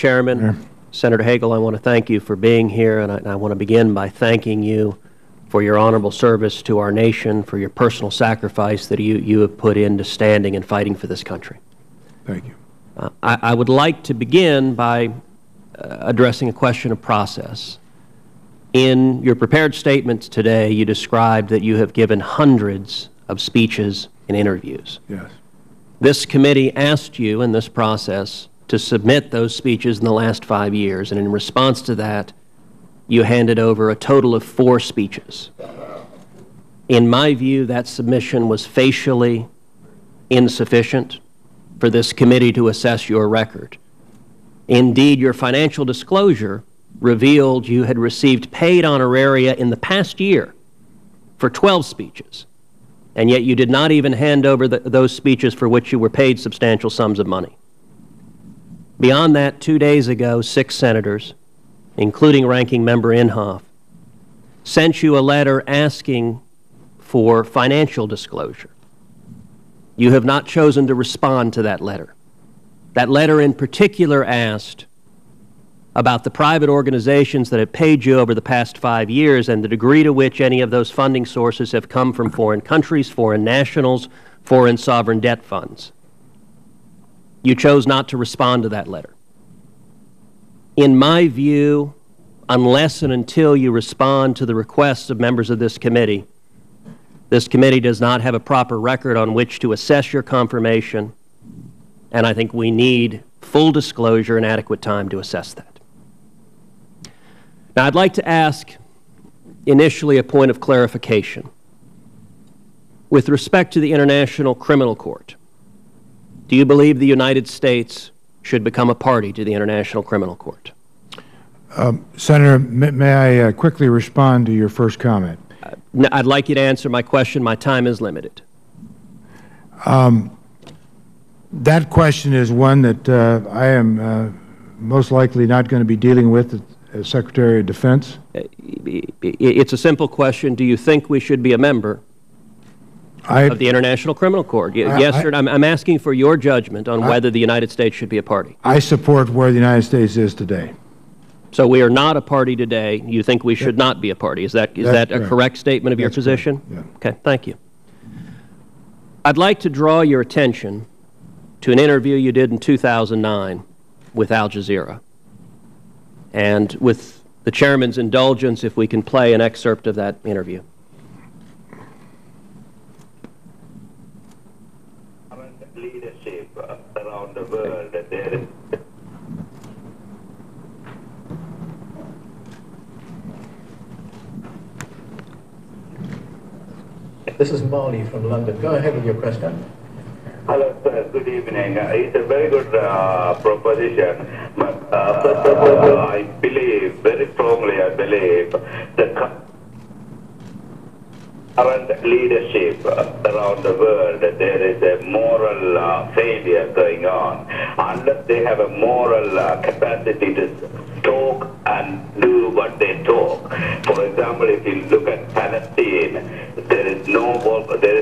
Chairman. Senator Hagel, I want to thank you for being here, and I want to begin by thanking you for your honorable service to our nation, for your personal sacrifice that you have put into standing and fighting for this country. Thank you. I would like to begin by addressing a question of process. In your prepared statements today, you described that you have given hundreds of speeches and interviews. Yes. This committee asked you in this process to submit those speeches in the last 5 years, and in response to that, you handed over a total of 4 speeches. In my view, that submission was facially insufficient for this committee to assess your record. Indeed, your financial disclosure revealed you had received paid honoraria in the past year for 12 speeches, and yet you did not even hand over those speeches for which you were paid substantial sums of money. Beyond that, 2 days ago, 6 senators, including Ranking Member Inhofe, sent you a letter asking for financial disclosure. You have not chosen to respond to that letter. That letter in particular asked about the private organizations that have paid you over the past 5 years and the degree to which any of those funding sources have come from foreign countries, foreign nationals, foreign sovereign debt funds. You chose not to respond to that letter. In my view, unless and until you respond to the requests of members of this committee does not have a proper record on which to assess your confirmation, and I think we need full disclosure and adequate time to assess that. Now, I'd like to ask initially a point of clarification. With respect to the International Criminal Court, do you believe the United States should become a party to the International Criminal Court? Senator, may I quickly respond to your first comment? I'd like you to answer my question. My time is limited. That question is one that I am most likely not going to be dealing with as Secretary of Defense. It's a simple question. Do you think we should be a member of the International Criminal Court? Yes or no? I'm asking for your judgment on whether the United States should be a party. I support where the United States is today. So we are not a party today. You think we should not be a party. Is that a correct statement of your position? Yeah. Okay, thank you. I'd like to draw your attention to an interview you did in 2009 with Al Jazeera. And with the Chairman's indulgence, if we can play an excerpt of that interview. Leadership around the world, there is This is Mali from London. Go ahead with your question. Hello, sir. Good evening. It's a very good proposition. But first of all, I believe, very strongly, I believe, the current leadership around the world, there is a moral failure going on. Unless they have a moral capacity to talk and do what they talk. For example, if you look at Palestine, there is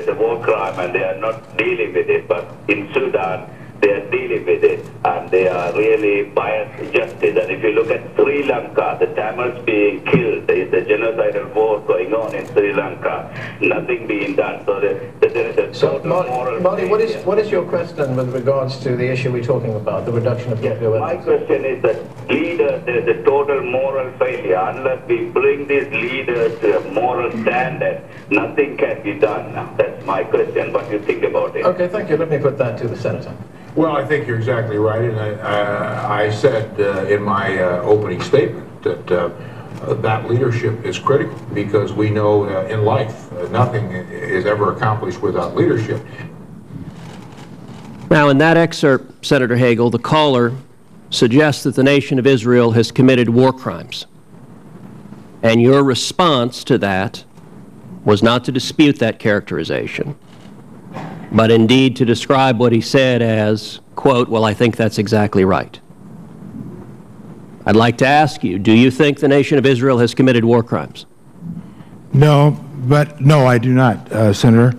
a war crime and they are not dealing with it. But in Sudan, they are dealing with it and they are really biased justice. And if you look at Sri Lanka, the Tamils being killed, there is a genocidal war going on in Sri Lanka, nothing being done. So there is a total moral Mali, what is your question with regards to the issue we're talking about, the reduction of nuclear weapons? My question is that leaders, there is a total moral failure. Unless we bring these leaders to a moral standard, nothing can be done. That's my question. What do you think about it? Okay, thank you. Let me put that to the Senator. Well, I think you're exactly right, and I said in my opening statement that that leadership is critical because we know in life nothing is ever accomplished without leadership. Now, in that excerpt, Senator Hagel, the caller suggests that the nation of Israel has committed war crimes. And your response to that was not to dispute that characterization, but indeed to describe what he said as, quote, well, I think that's exactly right. I'd like to ask you, do you think the nation of Israel has committed war crimes? No, I do not, Senator.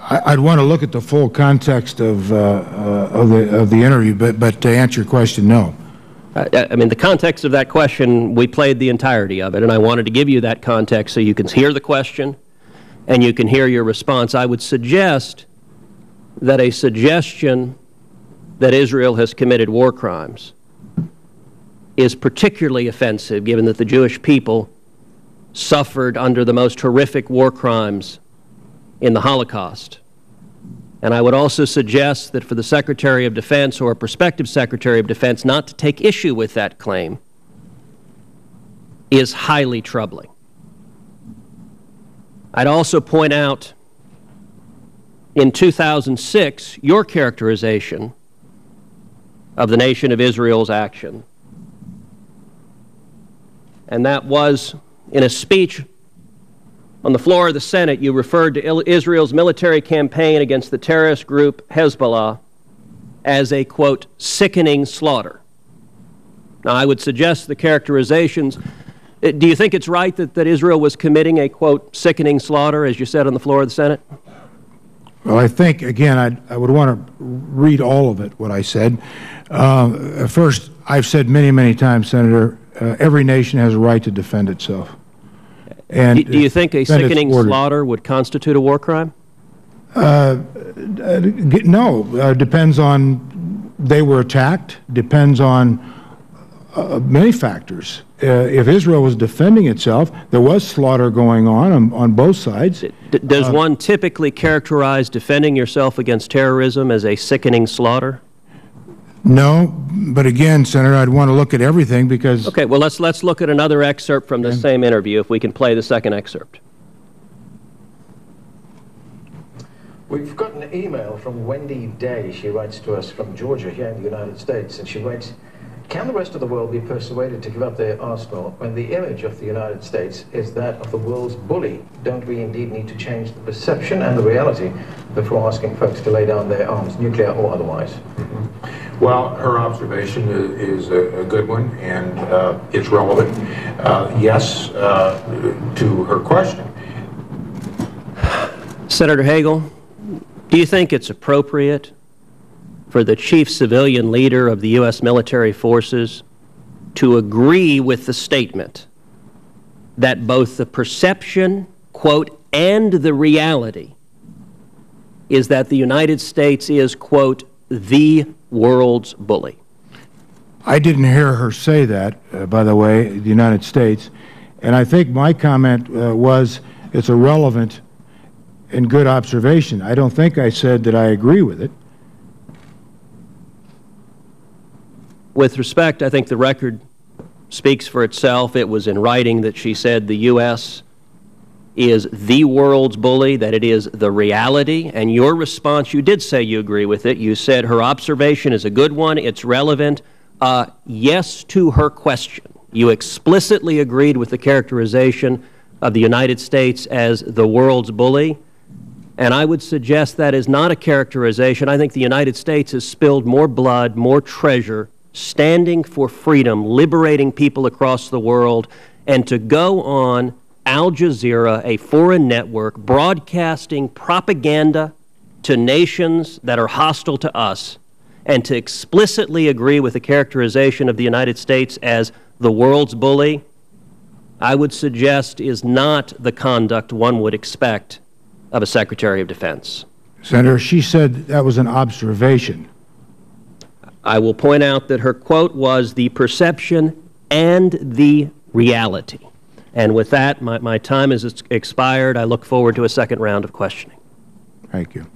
I'd want to look at the full context of the interview, but to answer your question, no. I mean, the context of that question, we played the entirety of it, and I wanted to give you that context so you can hear the question and you can hear your response. I would suggest that a suggestion that Israel has committed war crimes is particularly offensive, given that the Jewish people suffered under the most horrific war crimes in the Holocaust. And I would also suggest that for the Secretary of Defense or a prospective Secretary of Defense not to take issue with that claim is highly troubling. I'd also point out, in 2006, your characterization of the nation of Israel's action, and that was in a speech on the floor of the Senate. You referred to Israel's military campaign against the terrorist group Hezbollah as a, quote, sickening slaughter. Now, I would suggest the characterizations. Do you think it's right that Israel was committing a, quote, sickening slaughter, as you said on the floor of the Senate? Well, I think, again, I would want to read all of it, what I said. First, I've said many, many times, Senator, every nation has a right to defend itself. And do you think a sickening slaughter would constitute a war crime? No. Depends on, they were attacked, depends on many factors. If Israel was defending itself, there was slaughter going on both sides. Does one typically characterize defending yourself against terrorism as a sickening slaughter? No, but again, Senator, I'd want to look at everything because... Okay, well, let's look at another excerpt from the same interview, if we can play the second excerpt. We've got an email from Wendy Day. She writes to us from Georgia here in the United States, and she writes, can the rest of the world be persuaded to give up their arsenal when the image of the United States is that of the world's bully? Don't we indeed need to change the perception and the reality before asking folks to lay down their arms, nuclear or otherwise? Mm-hmm. Well, her observation is a good one, and it's relevant. Yes, to her question. Senator Hagel, do you think it's appropriate for the chief civilian leader of the U.S. military forces to agree with the statement that both the perception, quote, and the reality is that the United States is, quote, the world's bully? I didn't hear her say that, by the way, the United States. And I think my comment was it's a relevant and good observation. I don't think I said that I agree with it. With respect, I think the record speaks for itself. It was in writing that she said the U.S. is the world's bully, that it is the reality. And your response, you did say you agree with it. You said her observation is a good one, it's relevant. Yes to her question. You explicitly agreed with the characterization of the United States as the world's bully. And I would suggest that is not a characterization. I think the United States has spilled more blood, more treasure, standing for freedom, liberating people across the world, and to go on Al Jazeera, a foreign network, broadcasting propaganda to nations that are hostile to us, and to explicitly agree with the characterization of the United States as the world's bully, I would suggest is not the conduct one would expect of a Secretary of Defense. Senator, she said that was an observation. I will point out that her quote was the perception and the reality. And with that, my time has expired. I look forward to a second round of questioning. Thank you.